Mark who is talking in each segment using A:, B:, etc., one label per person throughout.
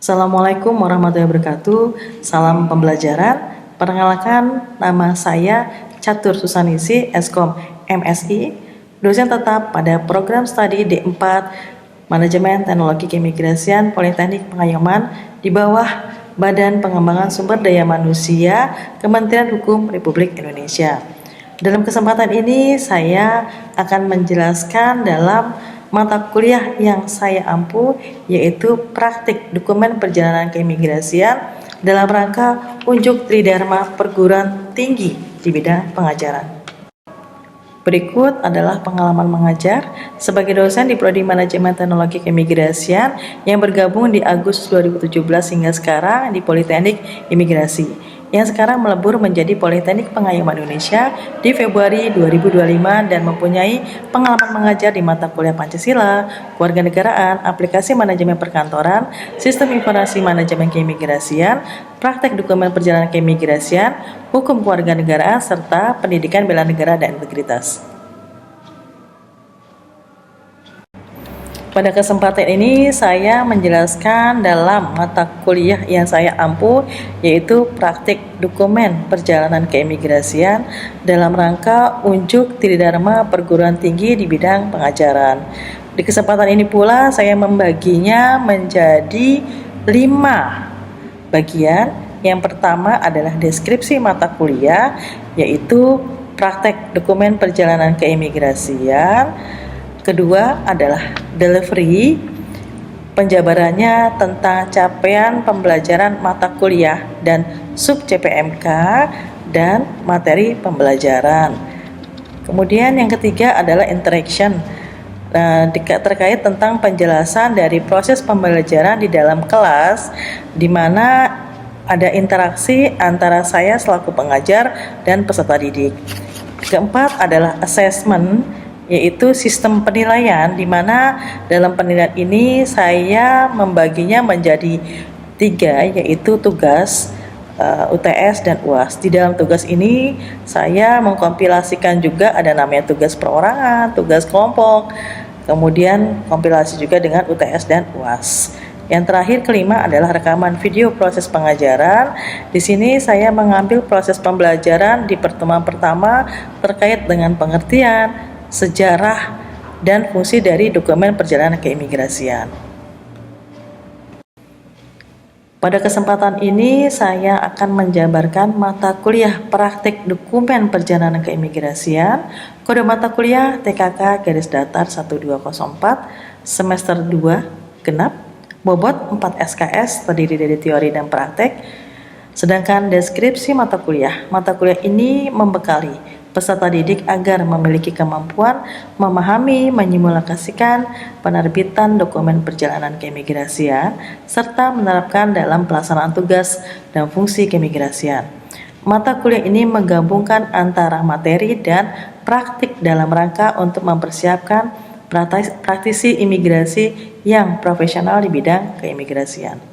A: Assalamualaikum warahmatullahi wabarakatuh. Salam pembelajaran. Perkenalkan, nama saya Catur Susanisi, Eskom MSI, dosen tetap pada program studi D4 Manajemen Teknologi Keimigrasian Politeknik Pengayoman di bawah Badan Pengembangan Sumber Daya Manusia Kementerian Hukum Republik Indonesia. Dalam kesempatan ini saya akan menjelaskan dalam mata kuliah yang saya ampu, yaitu praktik dokumen perjalanan keimigrasian dalam rangka unjuk tridharma perguruan tinggi di bidang pengajaran. Berikut adalah pengalaman mengajar sebagai dosen di Prodi Manajemen Teknologi Keimigrasian yang bergabung di Agustus 2017 hingga sekarang di Politeknik Imigrasi, yang sekarang melebur menjadi Politeknik Pengayoman Indonesia di Februari 2025 dan mempunyai pengalaman mengajar di mata kuliah Pancasila, Kewarganegaraan, Aplikasi Manajemen Perkantoran, Sistem Informasi Manajemen Keimigrasian, Praktek Dokumen Perjalanan Keimigrasian, Hukum Kewarganegaraan, serta Pendidikan Bela Negara dan Integritas. Pada kesempatan ini saya menjelaskan dalam mata kuliah yang saya ampu, yaitu praktik dokumen perjalanan keimigrasian dalam rangka unjuk tridharma perguruan tinggi di bidang pengajaran. Di kesempatan ini pula saya membaginya menjadi 5 bagian. Yang pertama adalah deskripsi mata kuliah, yaitu praktek dokumen perjalanan keimigrasian. Kedua adalah delivery, penjabarannya tentang capaian pembelajaran mata kuliah dan sub CPMK dan materi pembelajaran. Kemudian yang ketiga adalah interaction, terkait tentang penjelasan dari proses pembelajaran di dalam kelas, di mana ada interaksi antara saya selaku pengajar dan peserta didik. Keempat adalah assessment, yaitu sistem penilaian, di mana dalam penilaian ini saya membaginya menjadi 3, yaitu tugas, UTS, dan UAS. Di dalam tugas ini saya mengkompilasikan juga ada namanya tugas perorangan, tugas kelompok, kemudian kompilasi juga dengan UTS dan UAS. Yang terakhir, kelima adalah rekaman video proses pengajaran. Di sini saya mengambil proses pembelajaran di pertemuan pertama terkait dengan pengertian, sejarah, dan fungsi dari dokumen perjalanan keimigrasian. Pada kesempatan ini saya akan menjabarkan mata kuliah praktik dokumen perjalanan keimigrasian, kode mata kuliah TKK garis datar 1204, semester 2 genap, bobot 4 SKS, terdiri dari teori dan praktek. Sedangkan deskripsi mata kuliah ini membekali peserta didik agar memiliki kemampuan memahami, menyimulasikan penerbitan dokumen perjalanan keimigrasian, serta menerapkan dalam pelaksanaan tugas dan fungsi keimigrasian. Mata kuliah ini menggabungkan antara materi dan praktik dalam rangka untuk mempersiapkan praktisi imigrasi yang profesional di bidang keimigrasian.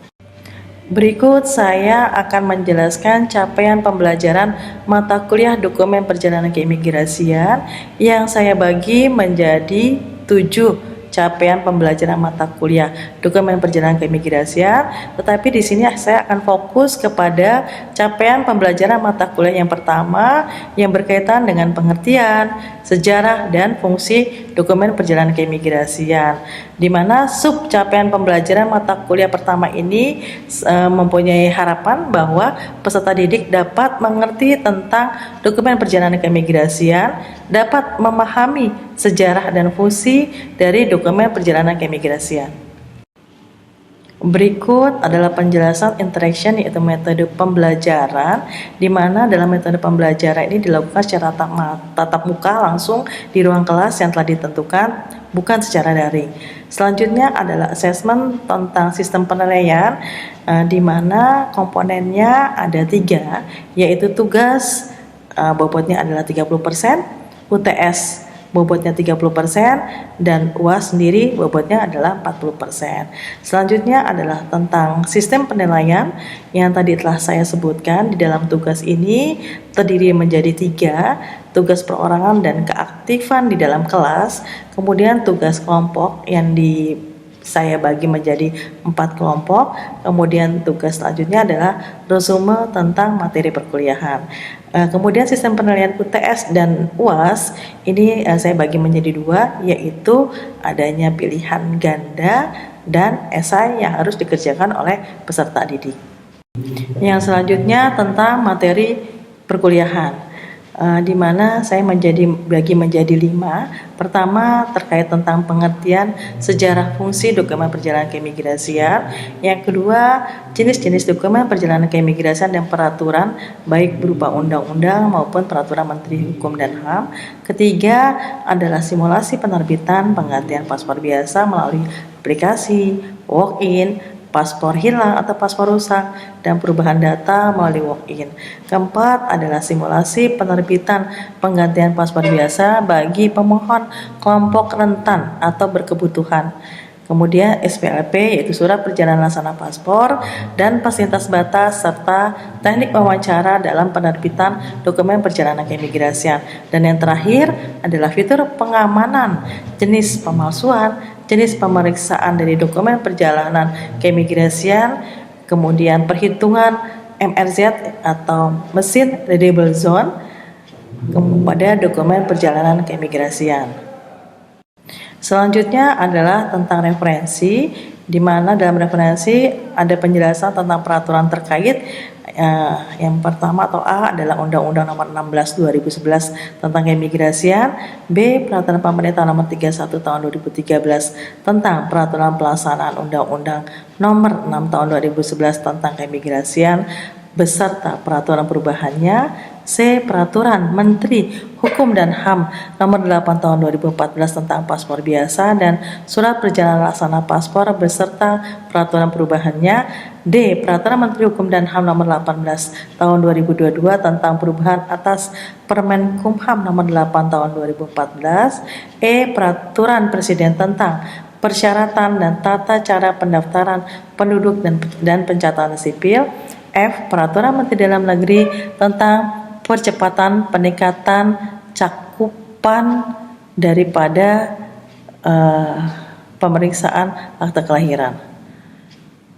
A: Berikut saya akan menjelaskan capaian pembelajaran mata kuliah dokumen perjalanan keimigrasian yang saya bagi menjadi 7 capaian pembelajaran mata kuliah dokumen perjalanan keimigrasian. Tetapi di sini saya akan fokus kepada capaian pembelajaran mata kuliah yang pertama yang berkaitan dengan pengertian, sejarah, dan fungsi dokumen perjalanan keimigrasian, di mana sub capaian pembelajaran mata kuliah pertama ini mempunyai harapan bahwa peserta didik dapat mengerti tentang dokumen perjalanan keimigrasian, dapat memahami sejarah dan fungsi dari dokumen perjalanan keimigrasian. Berikut adalah penjelasan interaction, yaitu metode pembelajaran, di mana dalam metode pembelajaran ini dilakukan secara tatap muka langsung di ruang kelas yang telah ditentukan, bukan secara daring. Selanjutnya adalah assessment tentang sistem penilaian, di mana komponennya ada 3, yaitu tugas, bobotnya adalah 30%, UTS bobotnya 30%, dan UAS sendiri bobotnya adalah 40%. Selanjutnya adalah tentang sistem penilaian yang tadi telah saya sebutkan. Di dalam tugas ini terdiri menjadi 3, tugas perorangan dan keaktifan di dalam kelas, kemudian tugas kelompok yang saya bagi menjadi 4 kelompok. Kemudian tugas selanjutnya adalah resume tentang materi perkuliahan. Kemudian sistem penilaian UTS dan UAS ini saya bagi menjadi 2, yaitu adanya pilihan ganda dan esai yang harus dikerjakan oleh peserta didik. Yang selanjutnya tentang materi perkuliahan, di mana saya bagi menjadi 5. Pertama, terkait tentang pengertian sejarah fungsi dokumen perjalanan keimigrasian. Yang kedua, jenis-jenis dokumen perjalanan keimigrasian dan peraturan, baik berupa undang-undang maupun peraturan Menteri Hukum dan HAM. Ketiga adalah simulasi penerbitan penggantian paspor biasa melalui aplikasi, walk-in, paspor hilang atau paspor rusak, dan perubahan data melalui walk-in. Keempat adalah simulasi penerbitan penggantian paspor biasa bagi pemohon kelompok rentan atau berkebutuhan. Kemudian SPLP, yaitu surat perjalanan laksana paspor dan fasilitas batas, serta teknik wawancara dalam penerbitan dokumen perjalanan keimigrasian. Dan yang terakhir adalah fitur pengamanan jenis pemalsuan, jenis pemeriksaan dari dokumen perjalanan keimigrasian, kemudian perhitungan MRZ atau Machine Readable Zone pada dokumen perjalanan keimigrasian. Selanjutnya adalah tentang referensi, di mana dalam referensi ada penjelasan tentang peraturan terkait. Yang pertama atau A adalah Undang-Undang Nomor 16 2011 tentang keimigrasian. B, Peraturan Pemerintah Nomor 31 Tahun 2013 tentang peraturan pelaksanaan Undang-Undang Nomor 6 Tahun 2011 tentang keimigrasian beserta peraturan perubahannya. C, Peraturan Menteri Hukum dan HAM Nomor 8 Tahun 2014 tentang paspor biasa dan surat perjalanan laksana paspor beserta peraturan perubahannya. D, Peraturan Menteri Hukum dan HAM Nomor 18 Tahun 2022 tentang perubahan atas Permenkumham Nomor 8 Tahun 2014. E, Peraturan Presiden tentang persyaratan dan tata cara pendaftaran penduduk dan pencatatan sipil. F, Peraturan Menteri Dalam Negeri tentang percepatan peningkatan cakupan daripada pemeriksaan akte kelahiran.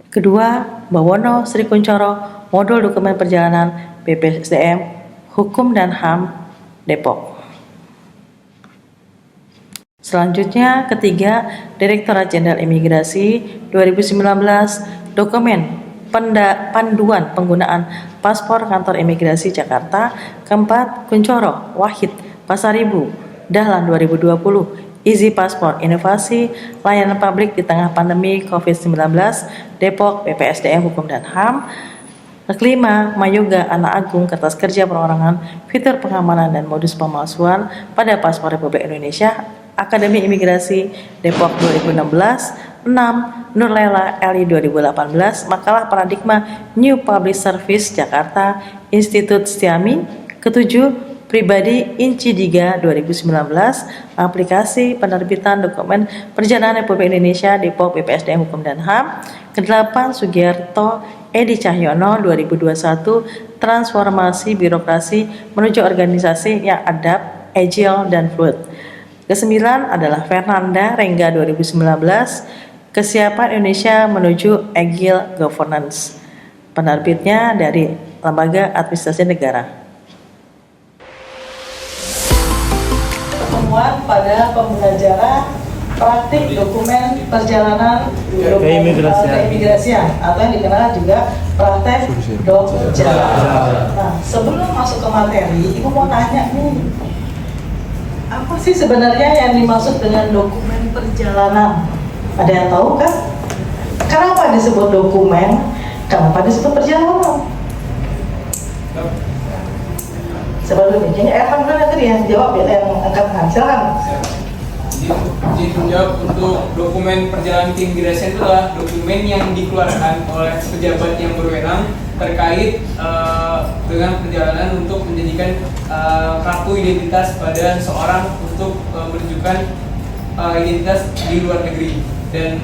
A: Kedua, Bawono Sri Kunchoro, Modul Dokumen Perjalanan BPSDM Hukum dan HAM Depok. Selanjutnya, ketiga, Direktorat Jenderal Imigrasi 2019, Dokumen Panduan Penggunaan Paspor Kantor Imigrasi Jakarta. Keempat, Kunchoro Wahid Pasaribu Dahlan 2020, Easy Paspor Inovasi Layanan Publik di Tengah Pandemi COVID-19 Depok BPSDM Hukum dan HAM. Kelima, Mayoga Anak Agung Kertas Kerja Perorangan Fitur Pengamanan dan Modus Pemalsuan pada Paspor Republik Indonesia Akademi Imigrasi Depok 2016. 6. Nurlela Eli 2018, Makalah Paradigma New Public Service Jakarta Institut Stiami. Ketujuh, Pribadi Inci Diga 2019, Aplikasi Penerbitan Dokumen Perjalanan Republik Indonesia Depok BPSDM Hukum dan HAM. Kedelapan, Sugiarto Edi Cahyono 2021, Transformasi Birokrasi Menuju Organisasi yang Adap, Agile dan Fluid. Kesembilan adalah Fernanda Rengga 2019, Kesiapan Indonesia Menuju Agile Governance. Penerbitnya dari Lembaga Administrasi Negara. Pertemuan pada pembelajaran praktik dokumen perjalanan keimigrasian atau yang dikenal juga praktek dokjalan. Nah, sebelum masuk ke materi, Ibu mau tanya nih, apa sih sebenarnya yang dimaksud dengan dokumen perjalanan? Ada yang tahu kan? Kenapa disebut dokumen? Kenapa disebut perjalanan? Sebelumnya, kayaknya Evan dulu tadi yang jawab ya, yang angkat tangan. Silakan.
B: Jadi menjawab untuk dokumen perjalanan keimigrasian itu adalah dokumen yang dikeluarkan oleh pejabat yang berwenang terkait dengan perjalanan untuk menjadikan kartu identitas pada seorang untuk menunjukkan identitas di luar negeri, dan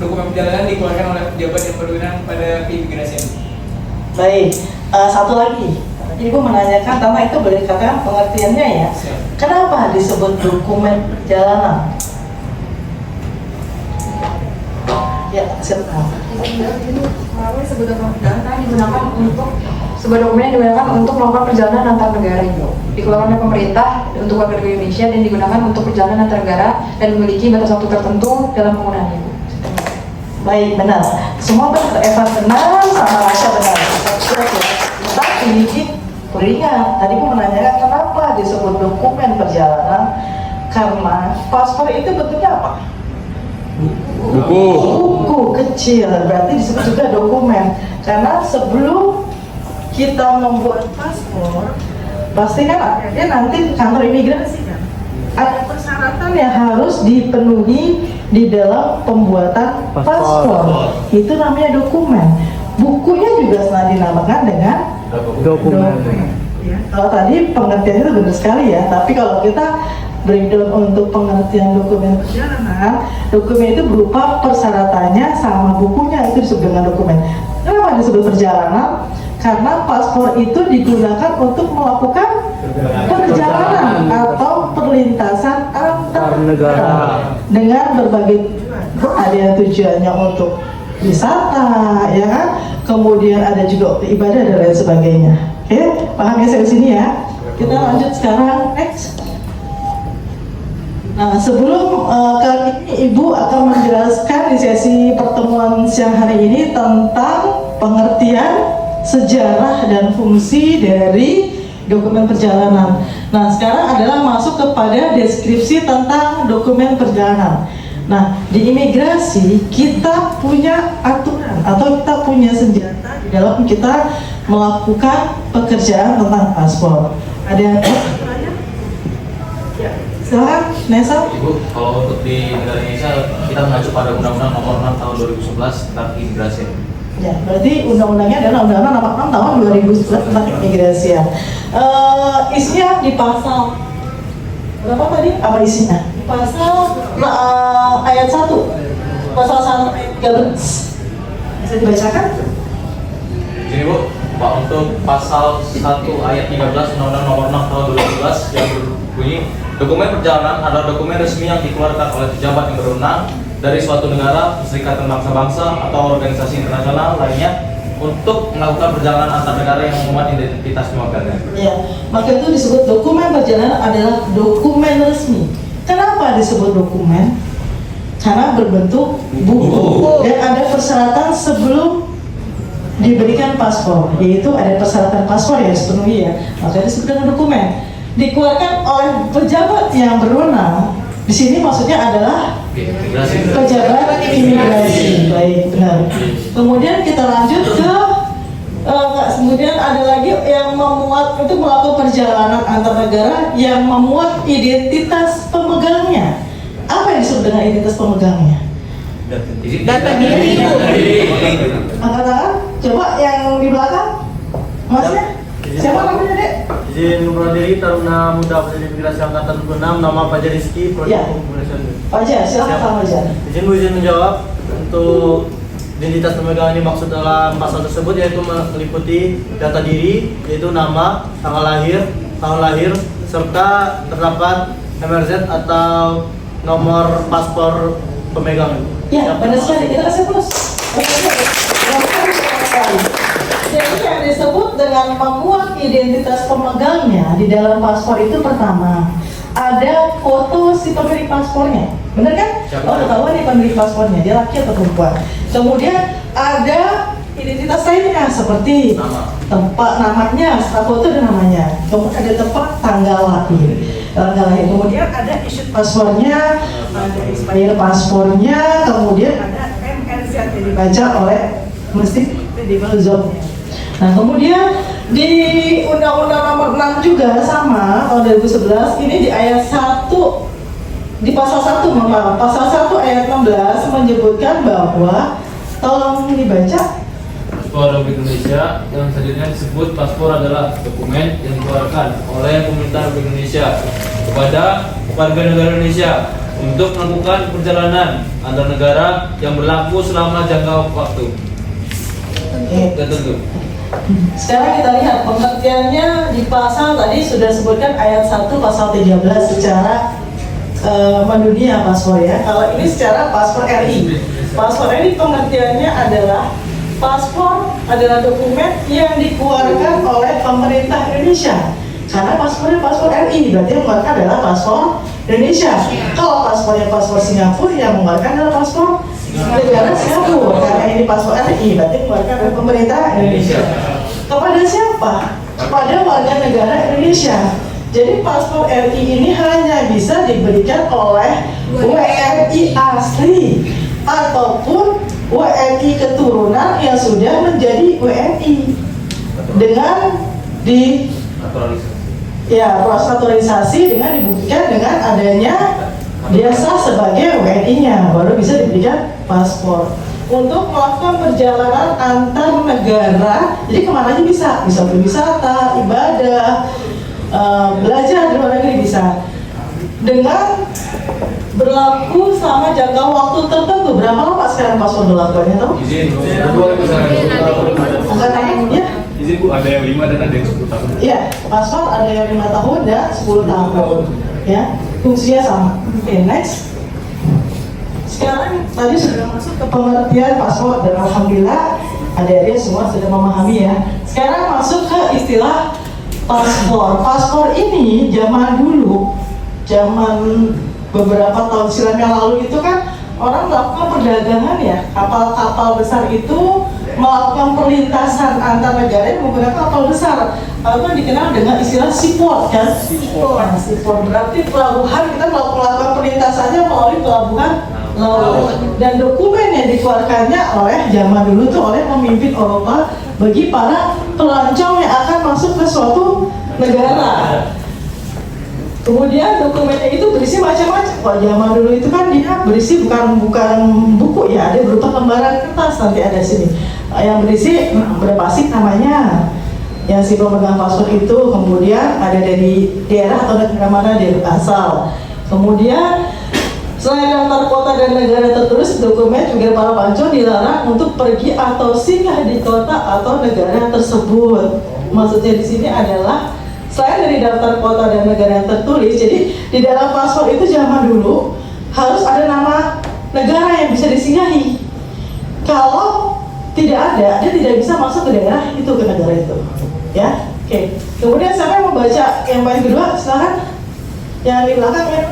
B: dokumen perjalanan dikeluarkan oleh pejabat yang berwenang pada keimigrasian.
A: Baik, satu lagi. Ibu menanyakan karena itu boleh dikatakan pengertiannya ya. Kenapa disebut dokumen perjalanan? Silakan.
C: Sebuah dokumen perjalanan digunakan untuk sebuah dokumen yang digunakan untuk melakukan perjalanan antar negara itu dikeluarkan oleh pemerintah untuk warga negara Indonesia dan digunakan untuk perjalanan antar negara dan memiliki batas waktu tertentu dalam penggunaannya.
A: Baik, benar. Semua benar. Eva benar, sama Rasya benar. Tapi beringat, tadi aku menanyakan kenapa disebut dokumen perjalanan, karena paspor itu bentuknya apa? Buku kecil, berarti disebut juga dokumen. Karena sebelum kita membuat paspor, pasti kan dia nanti kantor imigrasi kan, ada persyaratan yang harus dipenuhi di dalam pembuatan paspor. Itu namanya dokumen. Bukunya juga selalu dinamakan dengan dokumen. Ya. Kalau tadi pengertiannya itu benar sekali ya, tapi kalau kita breakdown untuk pengertian dokumen perjalanan, dokumen itu berupa persyaratannya sama bukunya, itu disebut dengan dokumen. Kenapa disebut perjalanan? Karena paspor itu digunakan untuk melakukan perjalanan atau perlintasan antar negara dengan berbagai tujuan. Ada yang tujuannya untuk wisata, ya kan? Kemudian ada juga untuk ibadah dan lain sebagainya. Oke, paham ya sampai sini ya? Kita lanjut sekarang, next. Nah, sebelum kali ini Ibu akan menjelaskan di sesi pertemuan siang hari ini tentang pengertian, sejarah, dan fungsi dari dokumen perjalanan. Nah, sekarang adalah masuk kepada deskripsi tentang dokumen perjalanan. Nah, di imigrasi kita punya aturan atau kita punya senjata di dalam kita melakukan pekerjaan tentang paspor. Ada yang silakan, Nesa.
D: Ibu, kalau untuk di negara Indonesia kita mengacu pada Undang-Undang Nomor 6 Tahun 2011 tentang imigrasi.
A: Ya, berarti undang-undangnya adalah Undang-Undang Nomor 6 Tahun 2011 tentang imigrasian. Isinya di pasal berapa tadi? Apa isinya? Di pasal ayat 1. Pasal 1 ayat 13. Bisa dibacakan?
D: Jadi Bu, Pak, untuk pasal 1 ayat 13 Undang-Undang Nomor 6 Tahun 2011 yang berbunyi, dokumen perjalanan adalah dokumen resmi yang dikeluarkan oleh pejabat yang berwenang dari suatu negara, perserikatan bangsa-bangsa, atau organisasi internasional lainnya untuk melakukan perjalanan antar negara yang memuat identitas pemegang.
A: Ya, maka itu disebut dokumen perjalanan adalah dokumen resmi. Kenapa disebut dokumen? Karena berbentuk buku dan ada persyaratan sebelum diberikan paspor, yaitu ada persyaratan paspor yang harus dipenuhi ya, maka disebut dengan dokumen. Dikeluarkan oleh pejabat yang berwenang. Di sini maksudnya adalah pejabat imigrasi. Baik, benar. Kemudian kita lanjut ke kemudian ada lagi yang memuat untuk melakukan perjalanan antar negara yang memuat identitas pemegangnya. Apa yang disebut dengan identitas pemegangnya?
D: Data diri.
A: Angkat-angkat, coba yang di belakang, masnya? Siapa namanya, Dek?
E: Izin ngobrol diri, Taruna Muda Badan Imigrasi Angkatan 26, nama Fajar Rizky, Prodi
A: Ya.
E: Hukum Pemerintahan.
A: Fajar, silakan Pak Fajar.
E: Izin menjawab untuk identitas pemegang ini maksud dalam pasal tersebut yaitu meliputi data diri, yaitu nama, tanggal lahir, serta terdapat MRZ atau nomor paspor pemegang.
A: Ya, benar sekali. Kita kasih plus. Jadi yang disebut dengan memuat identitas pemegangnya di dalam paspor itu pertama ada foto si pemilik paspornya, benar kan? Oh, ketahuan nih pemilik paspornya, dia laki atau perempuan. Kemudian ada identitas lainnya seperti tempat namanya, setelah foto ada namanya. Kemudian ada tempat tanggal lahir. Kemudian ada issue paspornya, ada expired paspornya, kemudian ada MRZ yang dibaca oleh mesti credible zone. Nah, kemudian di Undang-Undang Nomor 6 juga sama tahun 2011 ini di ayat 1 di pasal 1 pasal 1 ayat 16 menyebutkan bahwa tolong dibaca.
D: Paspor Republik Indonesia yang selanjutnya disebut paspor adalah dokumen yang dikeluarkan oleh pemerintah Republik Indonesia kepada warga negara Indonesia untuk melakukan perjalanan antar negara yang berlaku selama jangka waktu tertentu.
A: Sekarang kita lihat pengertiannya di pasal tadi sudah sebutkan ayat 1 pasal 13 secara mendunia paspor ya. Kalau ini secara paspor RI. Paspor RI pengertiannya adalah paspor adalah dokumen yang dikeluarkan oleh pemerintah Indonesia. Karena paspornya paspor RI, berarti yang mengeluarkan adalah paspor Indonesia. Kalau paspornya paspor Singapura, yang mengeluarkan adalah paspor negara Singapura. Karena ini paspor RI, berarti yang mengeluarkan adalah pemerintah Indonesia. Kepada siapa? Kepada warga negara Indonesia. Jadi paspor RI ini hanya bisa diberikan oleh WNI asli ataupun WNI keturunan yang sudah menjadi WNI dengan di proses naturalisasi dengan dibuktikan dengan adanya dia sah sebagai WNI-nya, baru bisa diberikan paspor. Untuk melakukan perjalanan antar negara, jadi kemana aja bisa berwisata, ibadah, belajar di luar negeri bisa, dengan berlaku selama jangka waktu tertentu. Berapa lama sekarang paspor berlakunya tahu?
D: Izin.
A: Anggatannya?
D: Izin Bu, ada yang 5 dan ada yang 10 tahun.
A: Iya, paspor ada yang 5 tahun dan 10 tahun. Ya, fungsinya sama. Oke, next. Sekarang tadi sudah masuk ke pengertian paspor dan alhamdulillah adik-adik semua sudah memahami ya. Sekarang masuk ke istilah paspor. Paspor ini zaman dulu, zaman beberapa tahun silam yang lalu itu kan orang melakukan perdagangan ya. Kapal-kapal besar itu melakukan perlintasan antar negara menggunakan kapal besar. Apa dikenal dengan istilah seaport kan? Seaport berarti pelabuhan, kita melakukan perlintasannya melalui pelabuhan laut. Dan dokumen yang dikeluarkannya oleh zaman dulu tuh oleh pemimpin Eropa bagi para pelancong yang akan masuk ke suatu negara. Kemudian dokumennya itu berisi macam-macam. Kalau zaman dulu itu kan dia berisi bukan buku ya, ada berupa lembaran kertas, nanti ada sini yang berisi berapa sih namanya, yang si pemegang paspor itu, kemudian ada dari daerah atau negara mana dia berasal. Kemudian selain daftar kota dan negara tertulis, dokumen juga para pelancong dilarang untuk pergi atau singgah di kota atau negara tersebut. Maksudnya di sini adalah selain dari daftar kota dan negara yang tertulis, jadi di dalam paspor itu zaman dulu harus ada nama negara yang bisa disinggahi. Kalau tidak ada, dia tidak bisa masuk ke daerah itu, ke negara itu. Ya, oke. Kemudian siapa yang membaca yang bagian kedua? Silakan. Yang di belakang ya.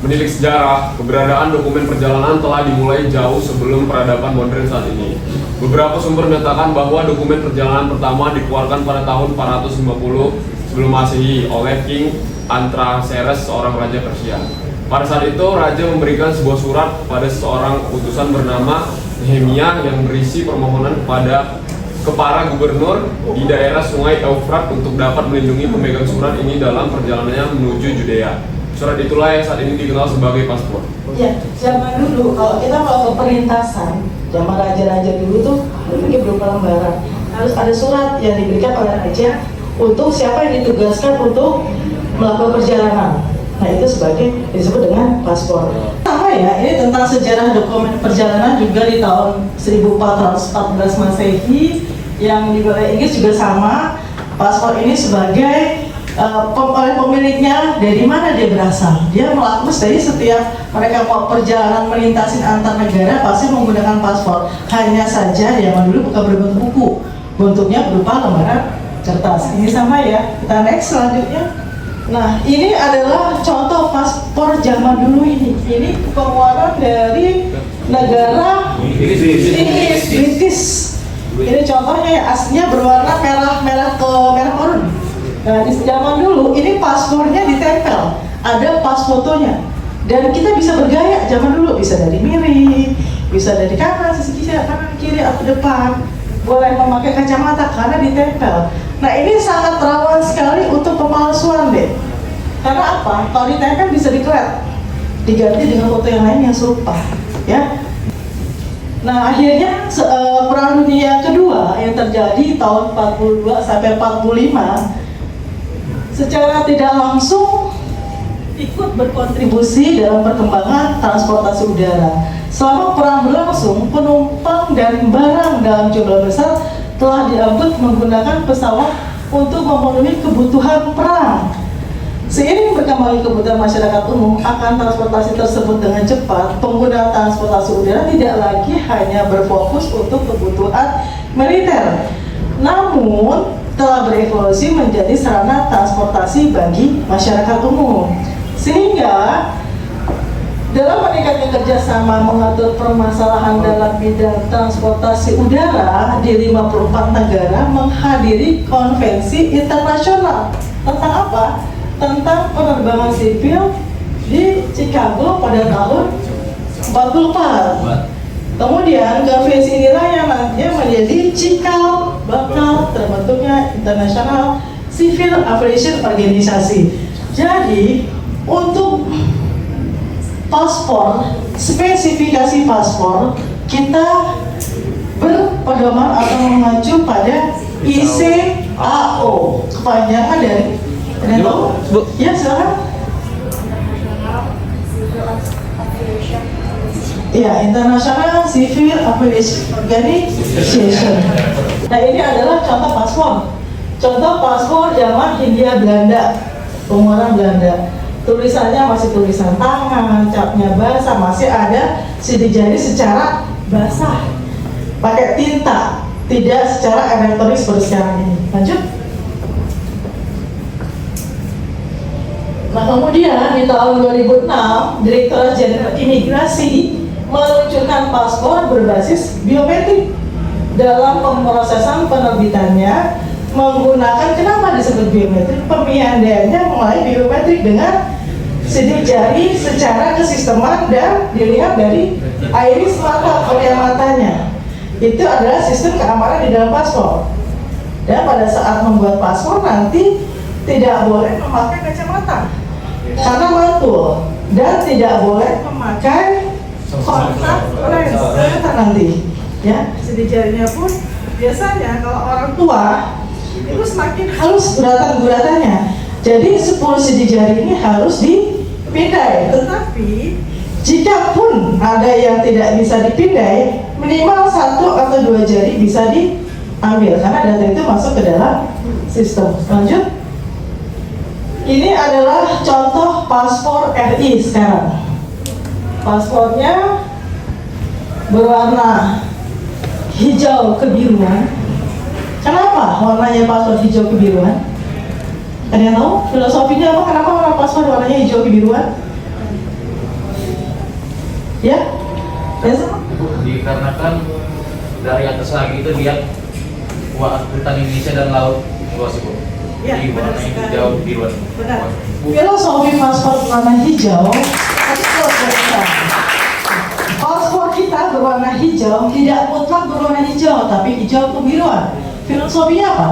F: Menilik sejarah, keberadaan dokumen perjalanan telah dimulai jauh sebelum peradaban modern saat ini. Beberapa sumber menyatakan bahwa dokumen perjalanan pertama dikeluarkan pada tahun 450 sebelum Masehi oleh King Antraxerxes, seorang raja Persia. Pada saat itu, raja memberikan sebuah surat kepada seorang utusan bernama Nehemia yang berisi permohonan kepada para gubernur di daerah Sungai Eufrat untuk dapat melindungi pemegang surat ini dalam perjalanannya menuju Judea. Surat itulah yang saat ini dikenal sebagai paspor.
A: Ya, zaman dulu kalau kita melakukan perlintasan, zaman raja-raja dulu tuh berpikir berupa lembaran. Harus ada surat yang diberikan oleh raja untuk siapa yang ditugaskan untuk melakukan perjalanan. Nah, itu sebagai disebut dengan paspor. Sama ya, ini tentang sejarah dokumen perjalanan juga di tahun 1414 Masehi yang dibuat oleh Inggris juga sama. Paspor ini sebagai oleh pemiliknya dari mana dia berasal. Dia melakukan dari setiap mereka mau perjalanan melintasi antar negara pasti menggunakan paspor. Hanya saja zaman dulu bukan berbentuk buku, bentuknya berupa lembaran kertas. Ini sama ya. Kita next selanjutnya. Nah, ini adalah contoh paspor zaman dulu ini. Ini pengeluaran dari negara Inggris, British. Ini contohnya ya, aslinya berwarna merah oranye. Nah, di zaman dulu ini paspornya ditempel, ada pas fotonya. Dan kita bisa bergaya zaman dulu, bisa dari miring, bisa dari kanan, sisi kanan, kiri atau depan. Boleh memakai kacamata karena ditempel. Nah, ini sangat rawan sekali untuk pemalsuan deh. Karena apa? Kalau ditempel bisa diklet, diganti dengan foto yang lain yang serupa, ya. Nah, akhirnya Perang Dunia Kedua yang terjadi tahun 42 sampai 45 secara tidak langsung ikut berkontribusi dalam perkembangan transportasi udara. Selama perang berlangsung, penumpang dan barang dalam jumlah besar telah diangkut menggunakan pesawat untuk memenuhi kebutuhan perang. Seiring berkembangnya kebutuhan masyarakat umum akan transportasi tersebut dengan cepat, penggunaan transportasi udara tidak lagi hanya berfokus untuk kebutuhan militer, namun telah berevolusi menjadi sarana transportasi bagi masyarakat umum. Sehingga dalam meningkatnya kerjasama mengatur permasalahan dalam bidang transportasi udara di 54 negara menghadiri konvensi internasional tentang apa? Tentang penerbangan sipil di Chicago pada tahun 44. Kemudian konvensi inilah yang nantinya menjadi cikal bakal terbentuknya International Civil Aviation Organization. Jadi untuk paspor, spesifikasi paspor kita berpedoman atau mengacu pada ICAO, kepanjangan dari
D: Bu.
A: Ya, silakan. Ya, International Civil Aviation Organization. Nah, ini adalah contoh paspor. Contoh paspor zaman Hindia Belanda, pengeluaran Belanda. Tulisannya masih tulisan tangan, capnya basah, masih ada sidik jari secara basah, pakai tinta, tidak secara elektronik seperti sekarang ini. Lanjut. Nah, kemudian di tahun 2006, Direktorat Jenderal Imigrasi meluncurkan paspor berbasis biometrik. Dalam pemrosesan penerbitannya menggunakan, kenapa disebut biometrik? Pemindaiannya mulai biometrik dengan sidik jari secara kesisteman dan dilihat dari iris mata, korea matanya. Itu adalah sistem keamanan di dalam paspor. Dan pada saat membuat paspor nanti tidak boleh memakai kacamata karena mantul, dan tidak boleh memakai kontak lens ternyata nanti. Ya, sidik jarinya pun biasanya kalau orang tua itu semakin halus guratan-guratannya. Jadi 10 sidik jari ini harus dipindai. Tetapi jika pun ada yang tidak bisa dipindai, minimal 1 atau 2 jari bisa diambil karena data itu masuk ke dalam sistem. Lanjut. Ini adalah contoh paspor RI sekarang. Paspornya berwarna hijau kebiruan. Kenapa warnanya paspor hijau kebiruan? Ada yang tahu filosofinya apa? Kenapa warna paspor warnanya hijau kebiruan? Ya? Ya,
D: Dikarenakan dari atas lagi itu lihat hutan Indonesia dan laut luas, Bu.
A: Ya,
D: Jadi
A: benar
D: warnanya
A: sekali.
D: hijau biruan.
A: benar. Filosofi paspor warna hijau. Paspor kita berwarna hijau tidak mutlak berwarna hijau, tapi hijau kebiruan. Filosofinya apa?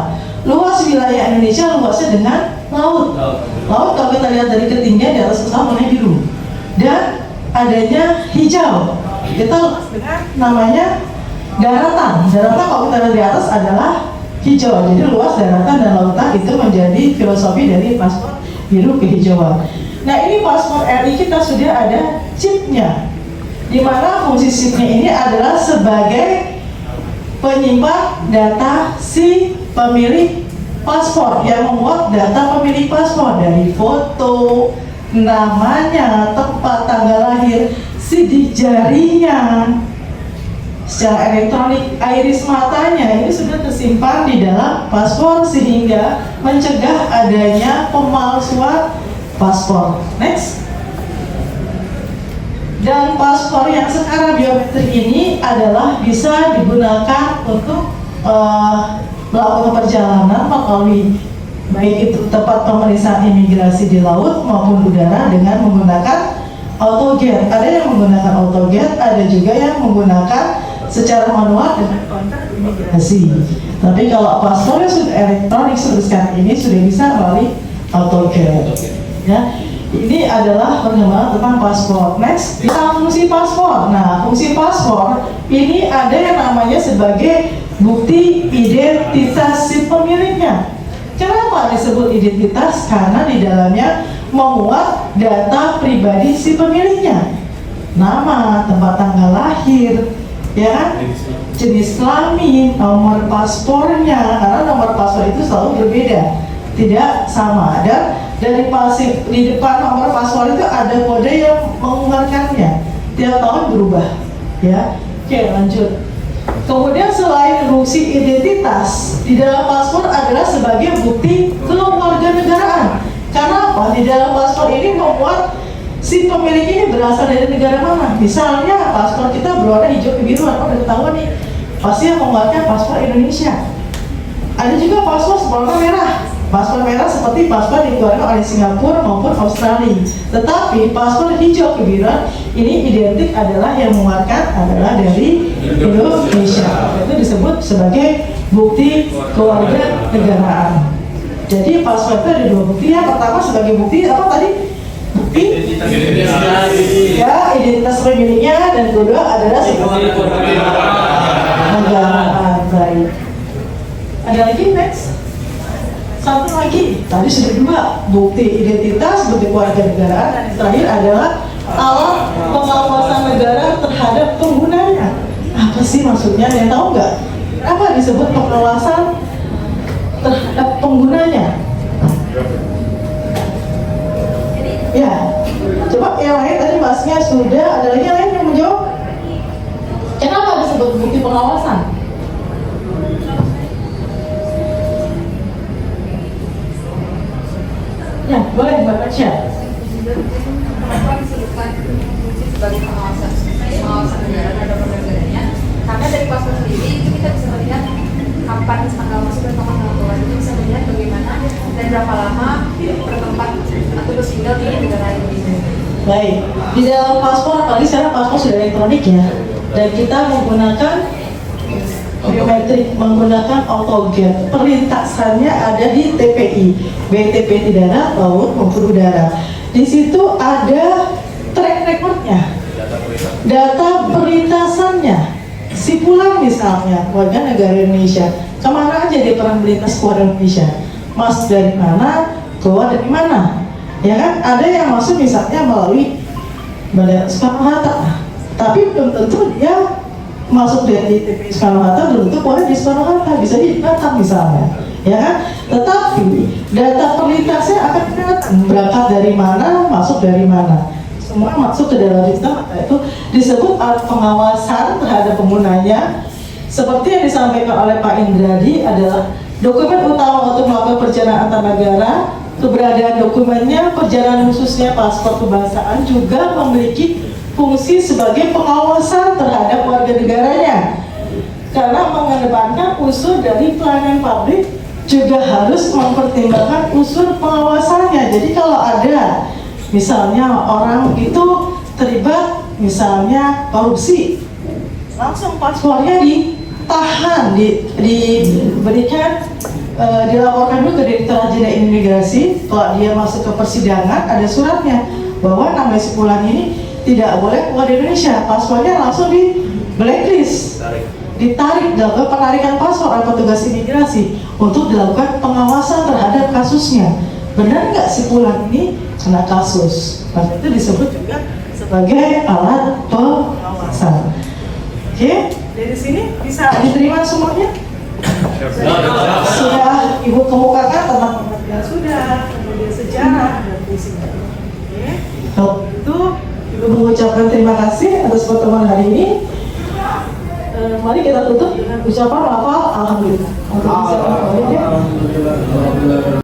A: Luas wilayah Indonesia luasnya dengan laut. Laut kalau kita lihat dari ketinggian di atas pesawat warna biru. Dan adanya hijau. Kita luas dengan namanya daratan. Daratan kalau kita lihat di atas adalah hijau. Jadi luas daratan dan lautan itu menjadi filosofi dari paspor biru kehijauan. Nah, ini paspor RI kita sudah ada chipnya, di mana fungsi chipnya ini adalah sebagai penyimpan data si pemilik paspor, yang membuat data pemilik paspor dari foto, namanya, tempat tanggal lahir, sidik jarinya, secara elektronik, iris matanya, ini sudah tersimpan di dalam paspor sehingga mencegah adanya pemalsuan paspor. Next. Dan paspor yang sekarang biometrik ini adalah bisa digunakan untuk melakukan perjalanan melalui baik itu tempat pemeriksaan imigrasi di laut maupun udara dengan menggunakan autogate. Ada yang menggunakan autogate, ada juga yang menggunakan secara manual dengan kontak imigrasi. Tapi kalau paspornya sudah elektronik seperti sekarang ini sudah bisa melalui autogate. Ya, ini adalah perkembangan tentang paspor. Next, tentang fungsi paspor. Nah, fungsi paspor ini ada yang namanya sebagai bukti identitas si pemiliknya. Kenapa disebut identitas? Karena di dalamnya memuat data pribadi si pemiliknya, nama, tempat tanggal lahir, ya, jenis kelamin, nomor paspornya, karena nomor paspor itu selalu berbeda, tidak sama. Dan
G: dari pasif di depan nomor paspor itu ada kode yang mengeluarkannya. Tiap tahun berubah, ya. Oke, lanjut. Kemudian selain fungsi identitas, di dalam paspor adalah sebagai bukti kewarganegaraan. Karena apa? Di dalam paspor ini membuat si pemilik ini berasal dari negara mana. Misalnya paspor kita berwarna hijau kebiruan, udah ketahuan nih, pasti yang mengeluarkan paspor Indonesia. Ada juga paspor berwarna merah. Paspor merah seperti paspor dikeluarkan oleh Singapura maupun Australia. Tetapi paspor hijau kebiruan ini identik adalah yang mengeluarkan adalah dari Indonesia. Itu disebut sebagai bukti kewarganegaraan. Jadi paspor itu ada dua bukti. Yang pertama sebagai bukti apa tadi? Bukti ya identitas pemiliknya, dan kedua adalah sebagai kewarganegaraan. Baik. Ada lagi next? Satu lagi, tadi sudah dua, bukti identitas, bukti kewarganegaraan, dan yang terakhir adalah alat pengawasan negara terhadap penggunanya. Apa sih maksudnya? Yang tahu nggak? Kenapa disebut pengawasan terhadap penggunanya? Ya, coba yang lain tadi bahasnya sudah, ada lagi yang lain yang menjawab? Kenapa disebut bukti pengawasan? Ya, boleh Mbak Masya.
C: Kenapa disebutkan fungsi sebagai pengawasan negara terhadap negaranya? Karena dari paspor sendiri itu kita bisa melihat kapan tanggal masuk dan kapan tanggal keluar. Itu bisa melihat bagaimana dan berapa lama bertempat atau bersinggah di negara ini.
G: Baik, di dalam paspor, apalagi sekarang paspor sudah elektronik ya, dan kita menggunakan biometrik, menggunakan autogen. Perlintasannya ada di TPI, BTP di darat, laut maupun udara. Di situ ada track recordnya, data perlintasannya. Si Pulang misalnya, warga negara Indonesia, kemana aja dia pernah melintas keluar Indonesia? Mas dari mana, keluar dari mana? Ya kan, ada yang masuk misalnya melalui Bandara Soekarno-Hatta, tapi belum tentu dia masuk dari TPI Soekarno-Hatta, belum tentu keluar di Soekarno-Hatta, bisa di Batam misalnya, ya kan? Tetapi data perlintasnya akan kelihatan berangkat dari mana, masuk dari mana, semua masuk ke dalam sistem. Itu disebut alat pengawasan terhadap penggunanya. Seperti yang disampaikan oleh Pak Indradi, adalah dokumen utama untuk melakukan perjalanan antar negara. Keberadaan dokumennya, perjalanan khususnya paspor kebangsaan juga memiliki fungsi sebagai pengawasan terhadap warga negaranya, karena mengedepankan unsur dari pelayanan publik juga harus mempertimbangkan unsur pengawasannya. Jadi kalau ada misalnya orang itu terlibat misalnya korupsi, langsung paspornya ditahan, diberikan, dilaporkan dulu ke Direktorat Jenderal Imigrasi. Kalau dia masuk ke persidangan, ada suratnya bahwa nama si Pulang ini tidak boleh keluar dari Indonesia, paspornya langsung di blacklist, ditarik, dilakukan penarikan paspor oleh petugas imigrasi untuk dilakukan pengawasan terhadap kasusnya. Benar nggak si Pulang ini kena kasus? Maka itu disebut juga sebagai alat pengawasan. Oke, dari sini bisa diterima semuanya? Sudah Ibu kemukakan tentang pengertian sudah, kemudian sejarah dan fungsinya. Oke, kalau itu Ibu mengucapkan terima kasih atas pertemuan hari ini. Mari kita tutup dengan ucapan lafal alhamdulillah. Alhamdulillah.